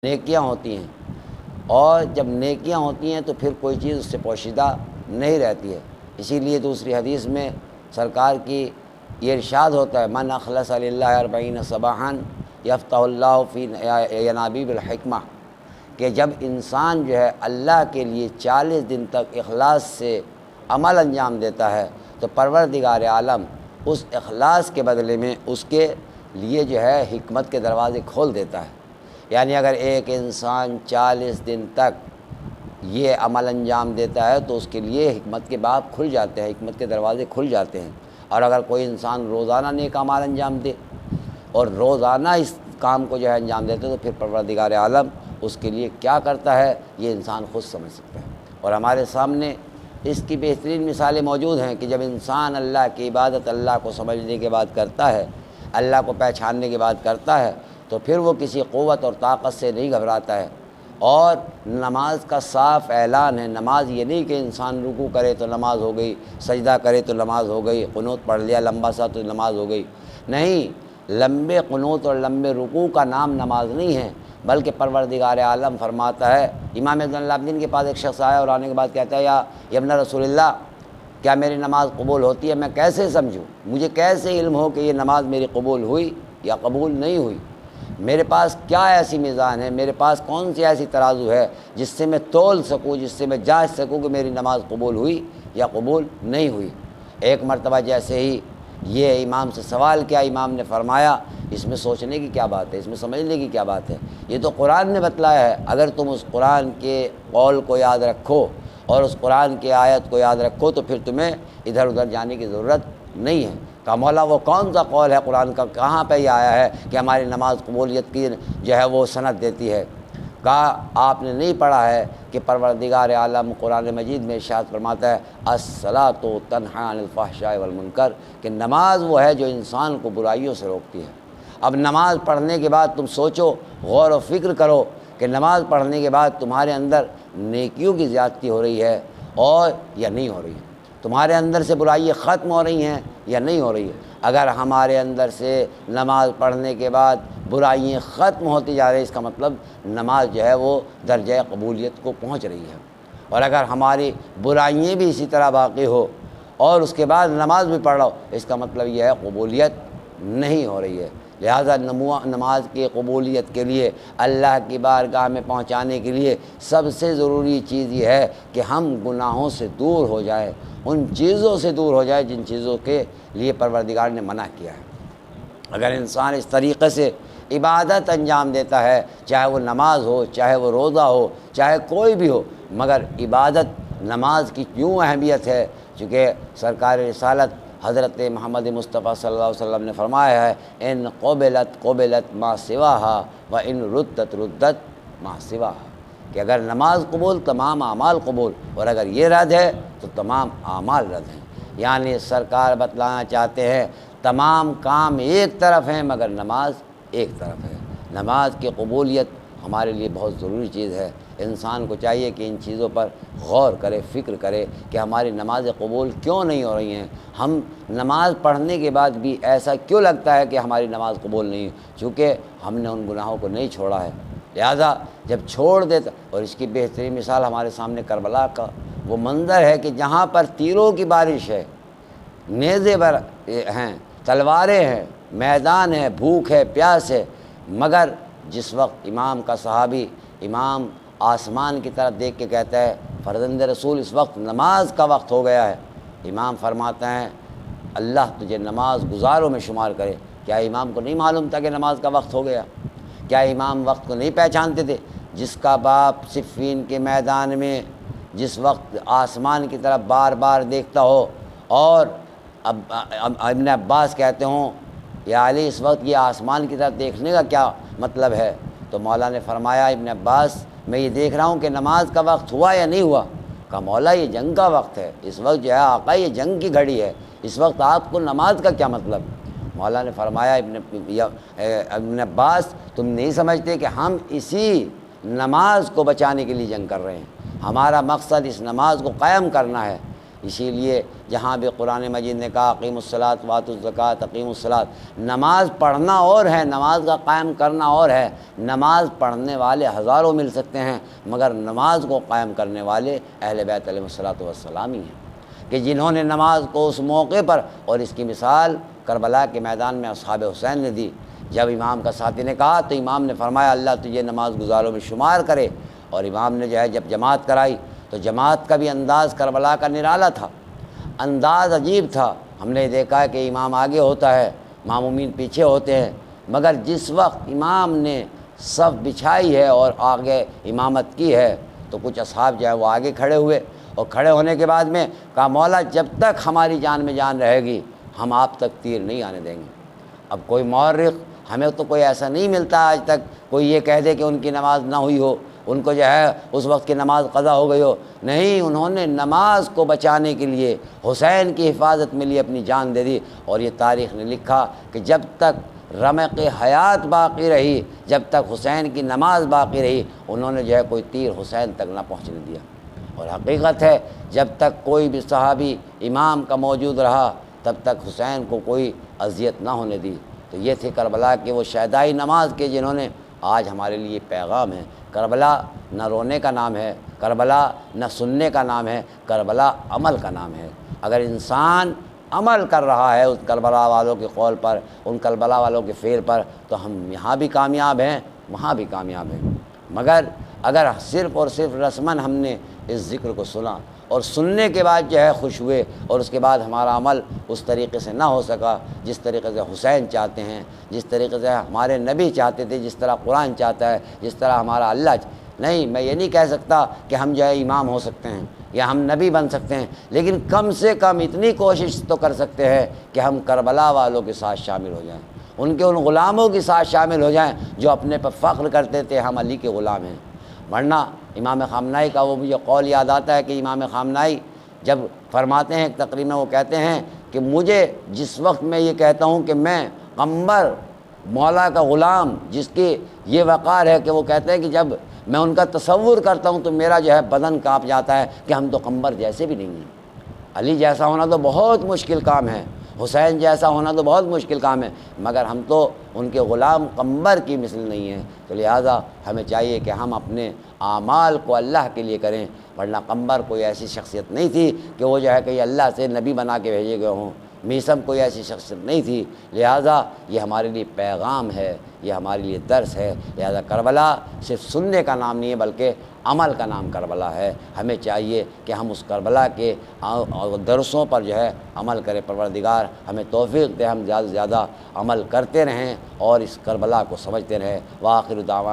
نیکیاں ہوتی ہیں، اور جب نیکیاں ہوتی ہیں تو پھر کوئی چیز اس سے پوشیدہ نہیں رہتی ہے۔ اسی لیے دوسری حدیث میں سرکار کی یہ ارشاد ہوتا ہے، من اخلص للہ 40 صباحا یفتح اللہ فی ینابیب الحکمہ، کہ جب انسان جو ہے اللہ کے لیے 40 دن تک اخلاص سے عمل انجام دیتا ہے تو پروردگار عالم اس اخلاص کے بدلے میں اس کے لیے جو ہے حکمت کے دروازے کھول دیتا ہے۔ یعنی اگر ایک انسان 40 دن تک یہ عمل انجام دیتا ہے تو اس کے لیے حکمت کے باب کھل جاتے ہیں، حکمت کے دروازے کھل جاتے ہیں۔ اور اگر کوئی انسان روزانہ نیک اعمال انجام دے اور روزانہ اس کام کو جو ہے انجام دیتے تو پھر پروردگار عالم اس کے لیے کیا کرتا ہے یہ انسان خود سمجھ سکتا ہے۔ اور ہمارے سامنے اس کی بہترین مثالیں موجود ہیں کہ جب انسان اللہ کی عبادت اللہ کو سمجھنے کے بعد کرتا ہے، اللہ کو پہچاننے کے بعد کرتا ہے، تو پھر وہ کسی قوت اور طاقت سے نہیں گھبراتا ہے۔ اور نماز کا صاف اعلان ہے، نماز یہ نہیں کہ انسان رکوع کرے تو نماز ہو گئی، سجدہ کرے تو نماز ہو گئی، قنوت پڑھ لیا لمبا سا تو نماز ہو گئی۔ نہیں، لمبے قنوت اور لمبے رکوع کا نام نماز نہیں ہے، بلکہ پروردگار عالم فرماتا ہے، امام زین العابدین کے پاس ایک شخص آیا اور آنے کے بعد کہتا ہے، یا ابن رسول اللہ، کیا میری نماز قبول ہوتی ہے؟ میں کیسے سمجھوں؟ مجھے کیسے علم ہو کہ یہ نماز میری قبول ہوئی یا قبول نہیں ہوئی؟ میرے پاس کیا ایسی میزان ہے، میرے پاس کون سی ایسی ترازو ہے جس سے میں تول سکوں، جس سے میں جانچ سکوں کہ میری نماز قبول ہوئی یا قبول نہیں ہوئی؟ ایک مرتبہ جیسے ہی یہ امام سے سوال کیا، امام نے فرمایا، اس میں سوچنے کی کیا بات ہے، اس میں سمجھنے کی کیا بات ہے، یہ تو قرآن نے بتلایا ہے، اگر تم اس قرآن کے قول کو یاد رکھو اور اس قرآن کی آیت کو یاد رکھو تو پھر تمہیں ادھر ادھر جانے کی ضرورت نہیں ہے۔ کہا مولا وہ کون سا قول ہے قرآن کا، کہاں پہ یہ آیا ہے کہ ہماری نماز قبولیت کی جو ہے وہ سند دیتی ہے؟ کہا آپ نے نہیں پڑھا ہے کہ پروردگار عالم قرآن مجید میں ارشاد فرماتا ہے، الصلاۃ تنہی عن الفحشاء والمنکر، کہ نماز وہ ہے جو انسان کو برائیوں سے روکتی ہے۔ اب نماز پڑھنے کے بعد تم سوچو، غور و فکر کرو کہ نماز پڑھنے کے بعد تمہارے اندر نیکیوں کی زیادتی ہو رہی ہے اور یا نہیں ہو رہی ہے، تمہارے اندر سے برائیاں ختم ہو رہی ہیں یا نہیں ہو رہی ہے۔ اگر ہمارے اندر سے نماز پڑھنے کے بعد برائیاں ختم ہوتی جا رہی ہیں، اس کا مطلب نماز جو ہے وہ درجہ قبولیت کو پہنچ رہی ہے۔ اور اگر ہماری برائیاں بھی اسی طرح باقی ہو اور اس کے بعد نماز بھی پڑھ رہا ہو، اس کا مطلب یہ ہے قبولیت نہیں ہو رہی ہے۔ لہذا نماز کی قبولیت کے لیے، اللہ کی بارگاہ میں پہنچانے کے لیے سب سے ضروری چیز یہ ہے کہ ہم گناہوں سے دور ہو جائیں، ان چیزوں سے دور ہو جائے جن چیزوں کے لیے پروردگار نے منع کیا ہے۔ اگر انسان اس طریقے سے عبادت انجام دیتا ہے، چاہے وہ نماز ہو، چاہے وہ روزہ ہو، چاہے کوئی بھی ہو، مگر عبادت نماز کی کیوں اہمیت ہے؟ چونکہ سرکار رسالت حضرت محمد مصطفیٰ صلی اللہ علیہ وسلم نے فرمایا ہے، ان قبلت ما سواہا و ان ردت ما سواہا، کہ اگر نماز قبول تمام اعمال قبول، اور اگر یہ رد ہے تو تمام اعمال رد ہیں۔ یعنی سرکار بتلانا چاہتے ہیں تمام کام ایک طرف ہیں مگر نماز ایک طرف ہے۔ نماز کی قبولیت ہمارے لیے بہت ضروری چیز ہے۔ انسان کو چاہیے کہ ان چیزوں پر غور کرے، فکر کرے کہ ہماری نمازیں قبول کیوں نہیں ہو رہی ہیں، ہم نماز پڑھنے کے بعد بھی ایسا کیوں لگتا ہے کہ ہماری نماز قبول نہیں ہے؟ چونکہ ہم نے ان گناہوں کو نہیں چھوڑا ہے۔ لہذا جب چھوڑ دیتا، اور اس کی بہترین مثال ہمارے سامنے کربلا کا وہ منظر ہے کہ جہاں پر تیروں کی بارش ہے، نیزے ہیں، تلواریں ہیں، میدان ہے، بھوک ہے، پیاس ہے، مگر جس وقت امام کا صحابی امام آسمان کی طرف دیکھ کے کہتا ہے، فرزند رسول اس وقت نماز کا وقت ہو گیا ہے، امام فرماتا ہے اللہ تجھے نماز گزاروں میں شمار کرے۔ کیا امام کو نہیں معلوم تھا کہ نماز کا وقت ہو گیا؟ کیا امام وقت کو نہیں پہچانتے تھے؟ جس کا باپ صفین کے میدان میں جس وقت آسمان کی طرف بار بار دیکھتا ہو اور ابن عباس کہتے ہوں یا علی اس وقت یہ آسمان کی طرف دیکھنے کا کیا مطلب ہے؟ تو مولا نے فرمایا ابن عباس میں یہ دیکھ رہا ہوں کہ نماز کا وقت ہوا یا نہیں ہوا۔ کہا مولا یہ جنگ کا وقت ہے، اس وقت جو ہے آقا یہ جنگ کی گھڑی ہے، اس وقت آپ کو نماز کا کیا مطلب؟ مولا نے فرمایا ابن عباس تم نہیں سمجھتے کہ ہم اسی نماز کو بچانے کے لیے جنگ کر رہے ہیں، ہمارا مقصد اس نماز کو قائم کرنا ہے، اسی لیے جہاں بھی قرآن مجید نے کہا اقیموا الصلاۃ وآتوا الزکوٰۃ اقیموا الصلاۃ، نماز پڑھنا اور ہے، نماز کا قائم کرنا اور ہے۔ نماز پڑھنے والے ہزاروں مل سکتے ہیں، مگر نماز کو قائم کرنے والے اہل بیت علیہ الصلاۃ والسلام ہی ہیں، کہ جنہوں نے نماز کو اس موقع پر، اور اس کی مثال کربلا کے میدان میں اصحاب حسین نے دی۔ جب امام کا ساتھی نے کہا تو امام نے فرمایا اللہ تجھے نماز گزاروں میں شمار کرے، اور امام نے جو ہے جب جماعت کرائی تو جماعت کا بھی انداز کربلا کا نرالا تھا، انداز عجیب تھا۔ ہم نے دیکھا ہے کہ امام آگے ہوتا ہے، مامومین پیچھے ہوتے ہیں، مگر جس وقت امام نے صف بچھائی ہے اور آگے امامت کی ہے تو کچھ اصحاب جو ہے وہ آگے کھڑے ہوئے، اور کھڑے ہونے کے بعد میں کہا مولا جب تک ہماری جان میں جان رہے گی ہم آپ تک تیر نہیں آنے دیں گے۔ اب کوئی مورخ، ہمیں تو کوئی ایسا نہیں ملتا آج تک کوئی یہ کہہ دے کہ ان کی نماز نہ ہوئی ہو، ان کو جو ہے اس وقت کی نماز قضا ہو گئی ہو۔ نہیں، انہوں نے نماز کو بچانے کے لیے، حسین کی حفاظت میں لیے اپنی جان دے دی، اور یہ تاریخ نے لکھا کہ جب تک رمق حیات باقی رہی، جب تک حسین کی نماز باقی رہی، انہوں نے جو ہے کوئی تیر حسین تک نہ پہنچنے دیا۔ اور حقیقت ہے جب تک کوئی بھی صحابی امام کا موجود رہا تب تک حسین کو کوئی اذیت نہ ہونے دی۔ تو یہ تھے کربلا کے وہ شہدائی نماز کے جنہوں نے آج ہمارے لیے پیغام ہے۔ کربلا نہ رونے کا نام ہے، کربلا نہ سننے کا نام ہے، کربلا عمل کا نام ہے۔ اگر انسان عمل کر رہا ہے اس کربلا والوں کے قول پر، ان کربلا والوں کے فعل پر، تو ہم یہاں بھی کامیاب ہیں، وہاں بھی کامیاب ہیں۔ مگر اگر صرف اور صرف رسماً ہم نے اس ذکر کو سنا اور سننے کے بعد جو ہے خوش ہوئے، اور اس کے بعد ہمارا عمل اس طریقے سے نہ ہو سکا جس طریقے سے حسین چاہتے ہیں، جس طریقے سے ہمارے نبی چاہتے تھے، جس طرح قرآن چاہتا ہے، جس طرح ہمارا اللہ نہیں، میں یہ نہیں کہہ سکتا کہ ہم جو ہے امام ہو سکتے ہیں یا ہم نبی بن سکتے ہیں، لیکن کم سے کم اتنی کوشش تو کر سکتے ہیں کہ ہم کربلا والوں کے ساتھ شامل ہو جائیں، ان کے ان غلاموں کے ساتھ شامل ہو جائیں جو اپنے پر فخر کرتے تھے ہم علی کے غلام ہیں۔ ورنہ امام خامنائی کا وہ مجھے قول یاد آتا ہے کہ امام خامنائی جب فرماتے ہیں ایک تقریر میں، وہ کہتے ہیں کہ مجھے جس وقت میں یہ کہتا ہوں کہ میں قمبر مولا کا غلام، جس کی یہ وقار ہے کہ وہ کہتے ہیں کہ جب میں ان کا تصور کرتا ہوں تو میرا جو ہے بدن کانپ جاتا ہے کہ ہم تو قمبر جیسے بھی نہیں ہیں۔ علی جیسا ہونا تو بہت مشکل کام ہے، حسین جیسا ہونا تو بہت مشکل کام ہے، مگر ہم تو ان کے غلام قمبر کی مثل نہیں ہیں۔ تو لہٰذا ہمیں چاہیے کہ ہم اپنے اعمال کو اللہ کے لیے کریں، ورنہ قمبر کوئی ایسی شخصیت نہیں تھی کہ وہ جو ہے کہ اللہ سے نبی بنا کے بھیجے گئے ہوں، میثم کوئی ایسی شخصیت نہیں تھی۔ لہٰذا یہ ہمارے لیے پیغام ہے، یہ ہمارے لیے درس ہے۔ لہٰذا کربلا صرف سننے کا نام نہیں ہے بلکہ عمل کا نام کربلا ہے۔ ہمیں چاہیے کہ ہم اس کربلا کے درسوں پر جو ہے عمل کریں۔ پروردگار ہمیں توفیق دے، ہم زیادہ سے زیادہ عمل کرتے رہیں اور اس کربلا کو سمجھتے رہیں۔ وآخر دعوانا